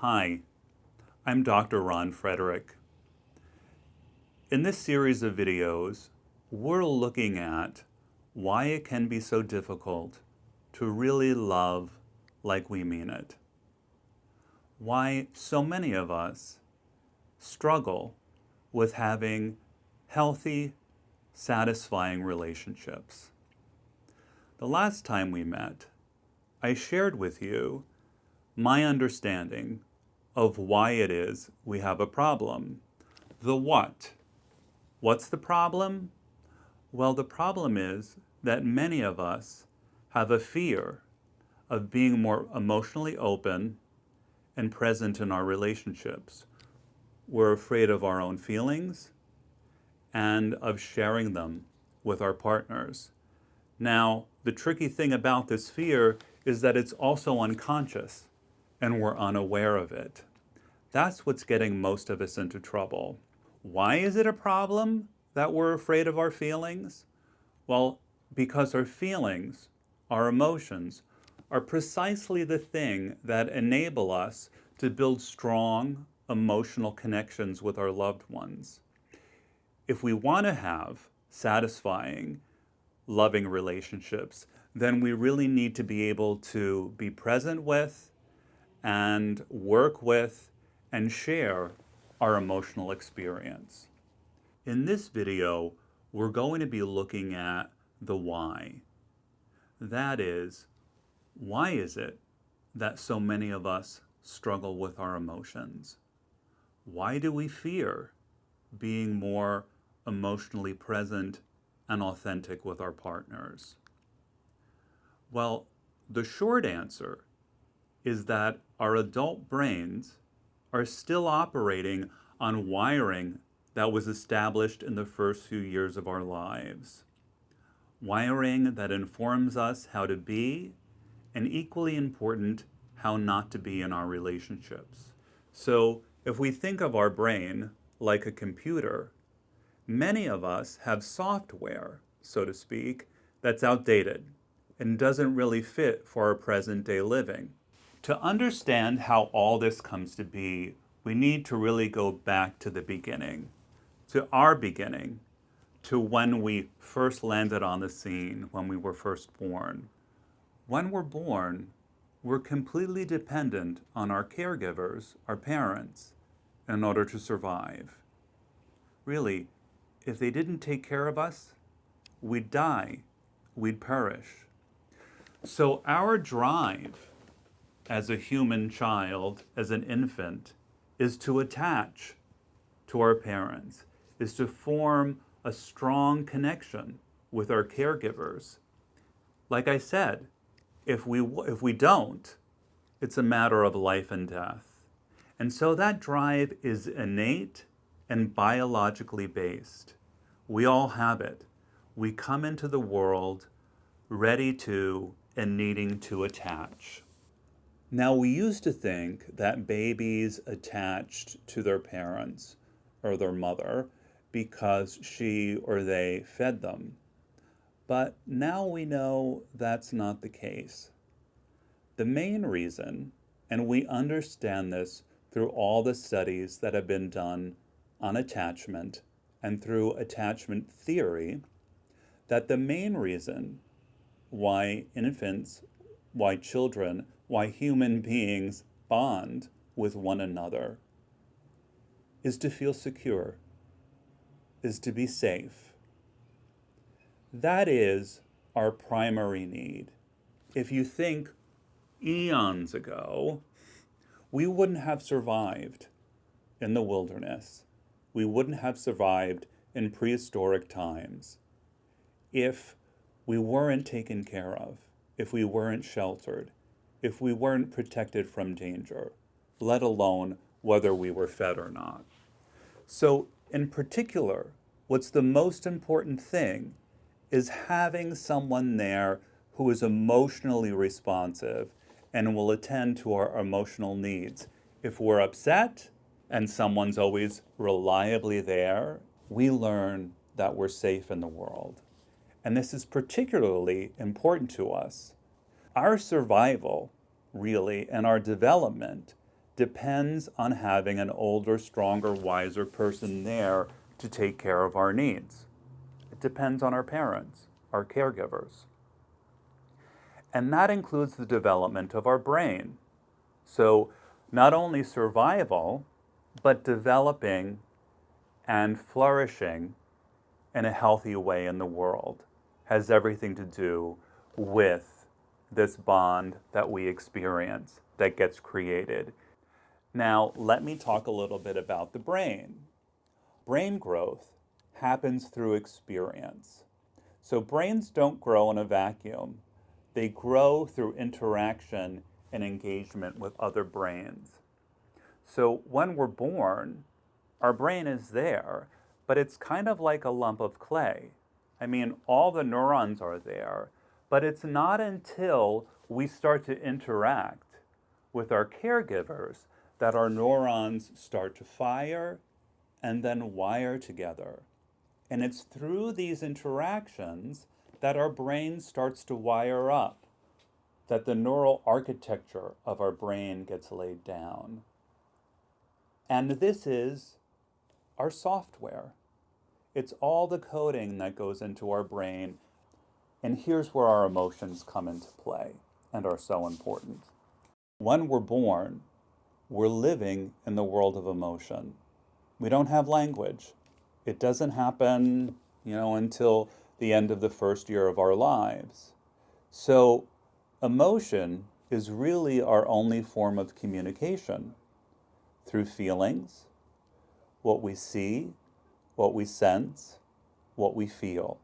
Hi, I'm Dr. Ron Frederick. In this series of videos, we're looking at why it can be so difficult to really love like we mean it. Why so many of us struggle with having healthy, satisfying relationships. The last time we met, I shared with you my understanding of why it is we have a problem. The what. What's the problem? Well, the problem is that many of us have a fear of being more emotionally open and present in our relationships. We're afraid of our own feelings and of sharing them with our partners. Now, the tricky thing about this fear is that it's also unconscious and we're unaware of it. That's what's getting most of us into trouble. Why is it a problem that we're afraid of our feelings? Well, because our feelings, our emotions, are precisely the thing that enable us to build strong emotional connections with our loved ones. If we want to have satisfying, loving relationships, then we really need to be able to be present with and work with and share our emotional experience. In this video, we're going to be looking at the why. That is, why is it that so many of us struggle with our emotions? Why do we fear being more emotionally present and authentic with our partners? Well, the short answer is that our adult brains are still operating on wiring that was established in the first few years of our lives. Wiring that informs us how to be, and equally important, how not to be in our relationships. So if we think of our brain like a computer, many of us have software, so to speak, that's outdated and doesn't really fit for our present day living. To understand how all this comes to be, we need to really go back to the beginning, to our beginning, to when we first landed on the scene, when we were first born. When we're born, we're completely dependent on our caregivers, our parents, in order to survive. Really, if they didn't take care of us, we'd die, we'd perish. So our drive as a human child, as an infant, is to attach to our parents, is to form a strong connection with our caregivers. Like I said, if we don't, it's a matter of life and death. And so that drive is innate and biologically based. We all have it. We come into the world ready to and needing to attach. Now, we used to think that babies attached to their parents or their mother because she or they fed them. But now we know that's not the case. The main reason, and we understand this through all the studies that have been done on attachment and through attachment theory, that the main reason why infants, why children, why human beings bond with one another is to feel secure, is to be safe. That is our primary need. If you think eons ago, we wouldn't have survived in the wilderness. We wouldn't have survived in prehistoric times if we weren't taken care of, if we weren't sheltered, if we weren't protected from danger, let alone whether we were fed or not. So in particular, what's the most important thing is having someone there who is emotionally responsive and will attend to our emotional needs. If we're upset and someone's always reliably there, we learn that we're safe in the world. And this is particularly important to us. Our survival, really, and our development depends on having an older, stronger, wiser person there to take care of our needs. It depends on our parents, our caregivers. And that includes the development of our brain. So not only survival, but developing and flourishing in a healthy way in the world has everything to do with this bond that we experience that gets created. Now, let me talk a little bit about the brain. Brain growth happens through experience. So brains don't grow in a vacuum. They grow through interaction and engagement with other brains. So when we're born, our brain is there, but it's kind of like a lump of clay. I mean, all the neurons are there, but it's not until we start to interact with our caregivers that our neurons start to fire and then wire together. And it's through these interactions that our brain starts to wire up, that the neural architecture of our brain gets laid down. And this is our software. It's all the coding that goes into our brain. And here's where our emotions come into play and are so important. When we're born, we're living in the world of emotion. We don't have language. It doesn't happen, until the end of the first year of our lives. So emotion is really our only form of communication through feelings, what we see, what we sense, what we feel.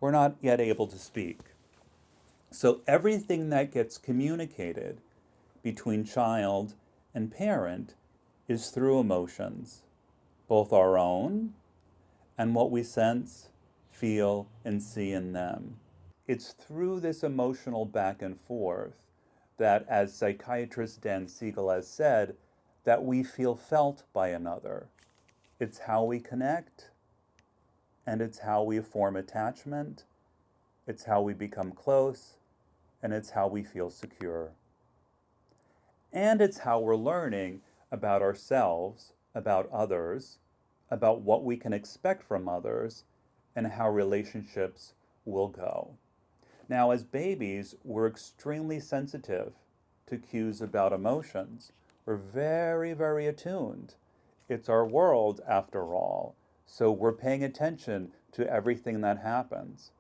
We're not yet able to speak. So everything that gets communicated between child and parent is through emotions, both our own and what we sense, feel, and see in them. It's through this emotional back and forth that, as psychiatrist Dan Siegel has said, that we feel felt by another. It's how we connect, and it's how we form attachment, it's how we become close, and it's how we feel secure. And it's how we're learning about ourselves, about others, about what we can expect from others, and how relationships will go. Now, as babies, we're extremely sensitive to cues about emotions. We're very, very attuned. It's our world, after all, so we're paying attention to everything that happens.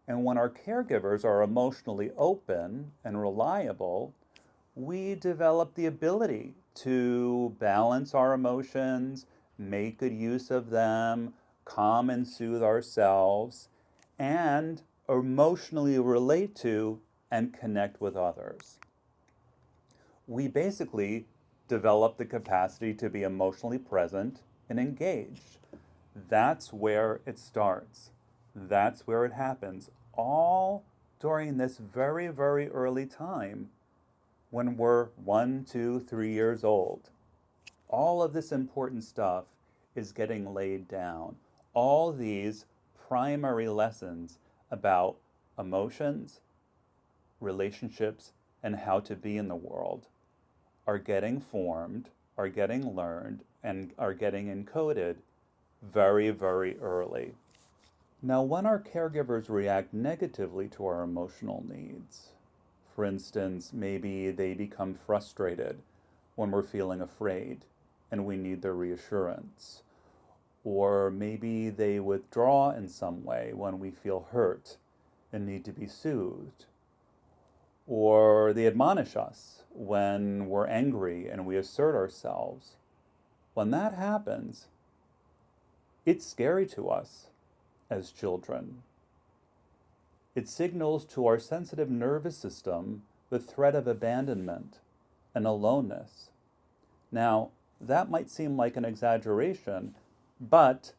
And when our caregivers are emotionally open and reliable, we develop the ability to balance our emotions, make good use of them, calm and soothe ourselves, and emotionally relate to and connect with others. We basically develop the capacity to be emotionally present and engaged. That's where it starts. That's where it happens, all during this very, very early time when we're 1, 2, 3 years old. All of this important stuff is getting laid down. All these primary lessons about emotions, relationships, and how to be in the world are getting formed, are getting learned, and are getting encoded very, very early. Now, when our caregivers react negatively to our emotional needs, for instance, maybe they become frustrated when we're feeling afraid and we need their reassurance. Or maybe they withdraw in some way when we feel hurt and need to be soothed. Or they admonish us when we're angry and we assert ourselves. When that happens, it's scary to us as children. It signals to our sensitive nervous system the threat of abandonment and aloneness. Now, that might seem like an exaggeration, but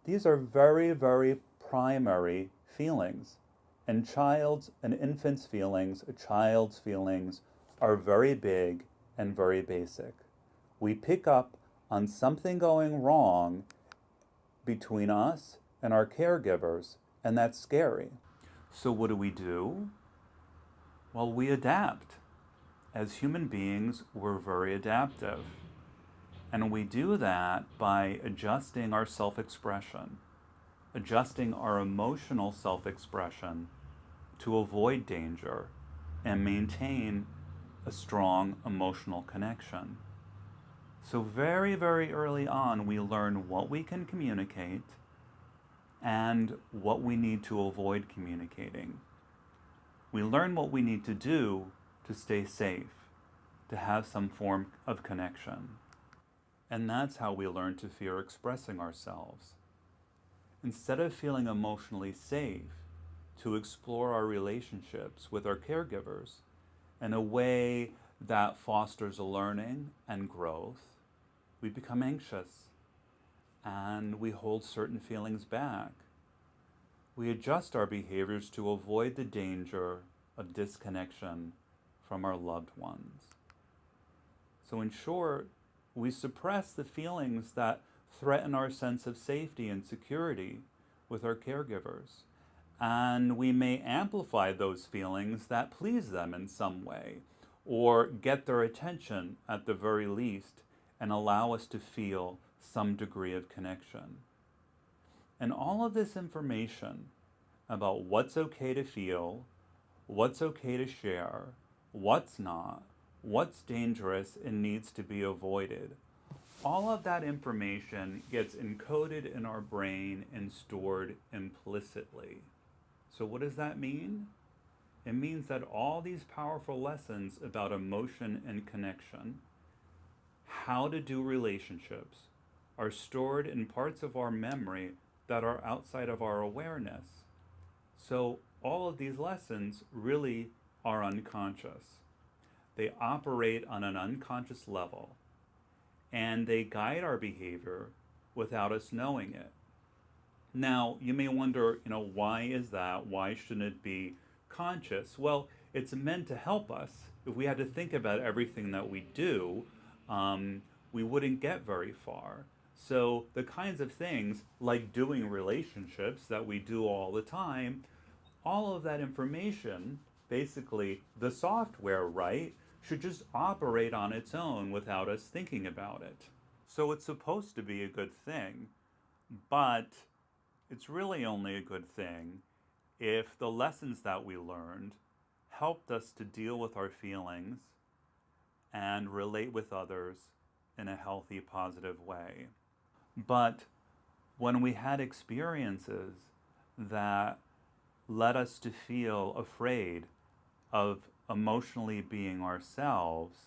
these are very, very primary feelings. And an infant's feelings, a child's feelings are very big and very basic. We pick up on something going wrong between us and our caregivers, and that's scary. So what do? Well, we adapt. As human beings, we're very adaptive. And we do that by adjusting our self-expression, adjusting our emotional self-expression to avoid danger and maintain a strong emotional connection. So very, very early on, we learn what we can communicate and what we need to avoid communicating. We learn what we need to do to stay safe, to have some form of connection. And that's how we learn to fear expressing ourselves. Instead of feeling emotionally safe, to explore our relationships with our caregivers in a way that fosters a learning and growth, we become anxious and we hold certain feelings back. We adjust our behaviors to avoid the danger of disconnection from our loved ones. So in short, we suppress the feelings that threaten our sense of safety and security with our caregivers. And we may amplify those feelings that please them in some way, or get their attention at the very least, and allow us to feel some degree of connection. And all of this information about what's okay to feel, what's okay to share, what's not, what's dangerous and needs to be avoided, all of that information gets encoded in our brain and stored implicitly. So what does that mean? It means that all these powerful lessons about emotion and connection, how to do relationships, are stored in parts of our memory that are outside of our awareness. So all of these lessons really are unconscious. They operate on an unconscious level, and they guide our behavior without us knowing it. Now, you may wonder, why is that? Why shouldn't it be conscious? Well, it's meant to help us. If we had to think about everything that we do, we wouldn't get very far. So the kinds of things like doing relationships that we do all the time, all of that information, basically the software, right, should just operate on its own without us thinking about it. So it's supposed to be a good thing, but it's really only a good thing if the lessons that we learned helped us to deal with our feelings and relate with others in a healthy, positive way. But when we had experiences that led us to feel afraid of emotionally being ourselves,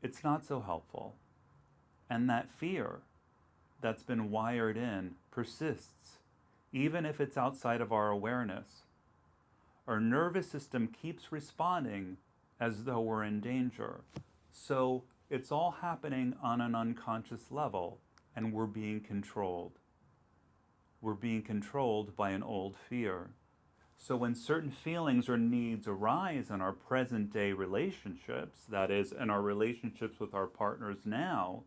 it's not so helpful. And that fear that's been wired in persists, even if it's outside of our awareness. Our nervous system keeps responding as though we're in danger. So it's all happening on an unconscious level, and we're being controlled. We're being controlled by an old fear. So when certain feelings or needs arise in our present day relationships, that is, in our relationships with our partners now,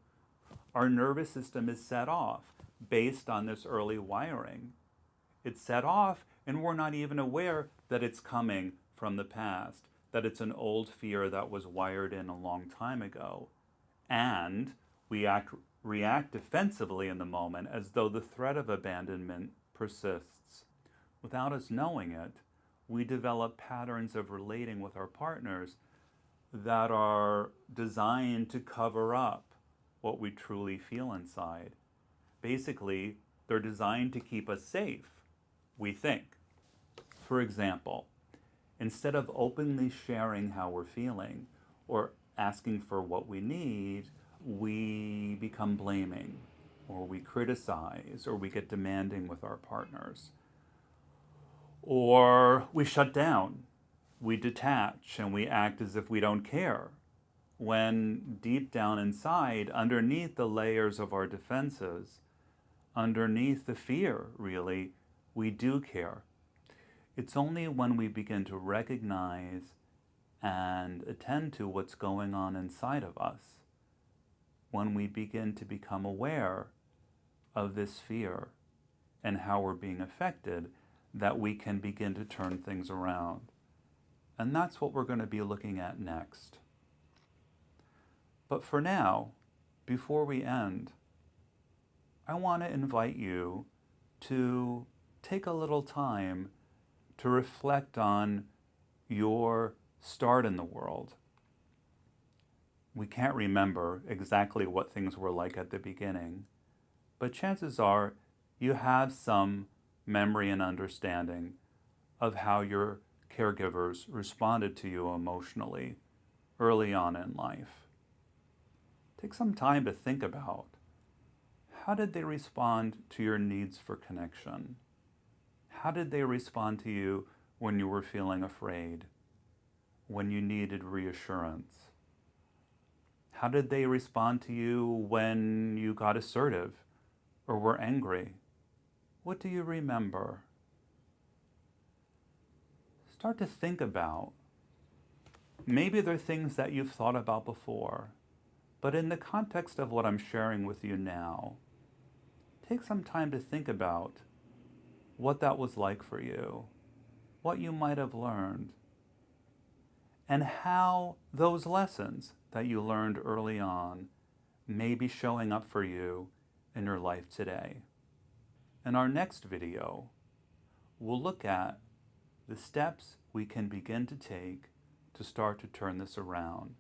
our nervous system is set off based on this early wiring. It's set off, and we're not even aware that it's coming from the past, that it's an old fear that was wired in a long time ago. And we react defensively in the moment as though the threat of abandonment persists. Without us knowing it, we develop patterns of relating with our partners that are designed to cover up what we truly feel inside. Basically, they're designed to keep us safe, we think. For example, instead of openly sharing how we're feeling or asking for what we need, we become blaming, or we criticize, or we get demanding with our partners. Or we shut down, we detach, and we act as if we don't care, when deep down inside, underneath the layers of our defenses, underneath the fear, really, we do care. It's only when we begin to recognize and attend to what's going on inside of us, when we begin to become aware of this fear and how we're being affected, that we can begin to turn things around. And that's what we're going to be looking at next. But for now, before we end, I want to invite you to take a little time to reflect on your start in the world. We can't remember exactly what things were like at the beginning, but chances are you have some memory and understanding of how your caregivers responded to you emotionally early on in life. Take some time to think about, how did they respond to your needs for connection? How did they respond to you when you were feeling afraid, when you needed reassurance? How did they respond to you when you got assertive or were angry? What do you remember? Start to think about. Maybe they're things that you've thought about before, but in the context of what I'm sharing with you now, take some time to think about what that was like for you, what you might have learned, and how those lessons that you learned early on may be showing up for you in your life today. In our next video, we'll look at the steps we can begin to take to start to turn this around,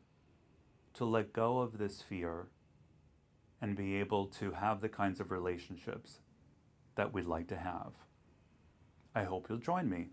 to let go of this fear and be able to have the kinds of relationships that we'd like to have. I hope you'll join me.